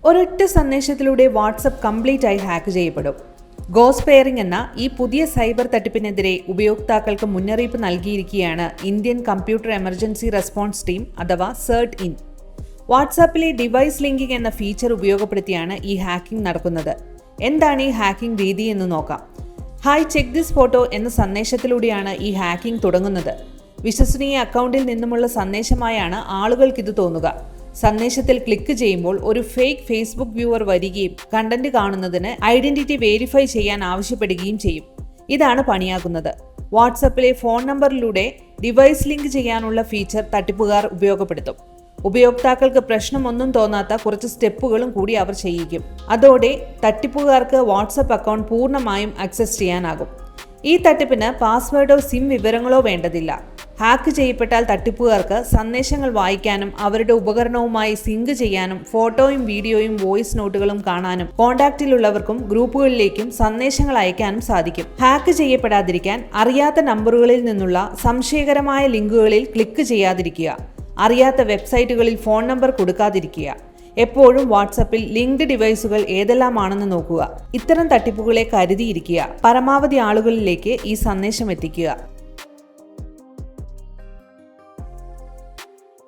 ഒരൊറ്റ സന്ദേശത്തിലൂടെ WhatsApp complete ആയി ഹാക്ക് ചെയ്യപ്പെടും. ഗോസ്റ്റ് പെയറിംഗ് എന്ന ഈ പുതിയ സൈബർ തട്ടിപ്പിനെതിരെ ഉപയോക്താക്കൾക്ക് മുന്നറിയിപ്പ് നൽകിയിരിക്കുകയാണ് Indian computer emergency response team അഥവാ CERT-IN. വാട്സാപ്പിലെ ഡിവൈസ് ലിങ്കിംഗ് എന്ന ഫീച്ചർ ഉപയോഗപ്പെടുത്തിയാണ് ഈ ഹാക്കിംഗ് നടക്കുന്നത്. എന്താണ് ഈ ഹാക്കിംഗ് രീതി എന്ന് നോക്കാം. ഹായ് ചെക്ക് ദിസ് ഫോട്ടോ എന്ന സന്ദേശത്തിലൂടെയാണ് ഈ ഹാക്കിംഗ് തുടങ്ങുന്നത്. വിശ്വസനീയ അക്കൗണ്ടിൽ നിന്നുമുള്ള സന്ദേശമായാണ് ആളുകൾക്കിത് തോന്നുക. സന്ദേശത്തിൽ ക്ലിക്ക് ചെയ്യുമ്പോൾ ഒരു ഫേക്ക് ഫേസ്ബുക്ക് വ്യൂവർ വരികയും കണ്ടന്റ് കാണുന്നതിന് ഐഡന്റിറ്റി വെരിഫൈ ചെയ്യാൻ ആവശ്യപ്പെടുകയും ചെയ്യും. ഇതാണ് പണിയാകുന്നത്. വാട്സപ്പിലെ ഫോൺ നമ്പറിലൂടെ ഡിവൈസ് ലിങ്ക് ചെയ്യാനുള്ള ഫീച്ചർ തട്ടിപ്പുകാർ ഉപയോഗപ്പെടുത്തും. ഉപയോക്താക്കൾക്ക് പ്രശ്നമൊന്നും തോന്നാത്ത കുറച്ച് സ്റ്റെപ്പുകളും കൂടി അവർ ചെയ്യിക്കും. അതോടെ തട്ടിപ്പുകാർക്ക് വാട്സപ്പ് അക്കൗണ്ട് പൂർണ്ണമായും ആക്സസ് ചെയ്യാനാകും. ഈ തട്ടിപ്പിന് പാസ്വേഡോ സിം വിവരങ്ങളോ വേണ്ടതില്ല. ഹാക്ക് ചെയ്യപ്പെട്ടാൽ തട്ടിപ്പുകാർക്ക് സന്ദേശങ്ങൾ വായിക്കാനും അവരുടെ ഉപകരണവുമായി സിങ്ക് ചെയ്യാനും ഫോട്ടോയും വീഡിയോയും വോയിസ് നോട്ടുകളും കാണാനും കോൺടാക്റ്റിലുള്ളവർക്കും ഗ്രൂപ്പുകളിലേക്കും സന്ദേശങ്ങൾ അയക്കാനും സാധിക്കും. ഹാക്ക് ചെയ്യപ്പെടാതിരിക്കാൻ അറിയാത്ത നമ്പറുകളിൽ നിന്നുള്ള സംശയകരമായ ലിങ്കുകളിൽ ക്ലിക്ക് ചെയ്യാതിരിക്കുക. അറിയാത്ത വെബ്സൈറ്റുകളിൽ ഫോൺ നമ്പർ കൊടുക്കാതിരിക്കുക. എപ്പോഴും വാട്സപ്പിൽ ലിങ്ക്ഡ് ഡിവൈസുകൾ ഏതെല്ലാമാണെന്ന് നോക്കുക. ഇത്തരം തട്ടിപ്പുകളെ കരുതിയിരിക്കുക. പരമാവധി ആളുകളിലേക്ക് ഈ സന്ദേശം എത്തിക്കുക.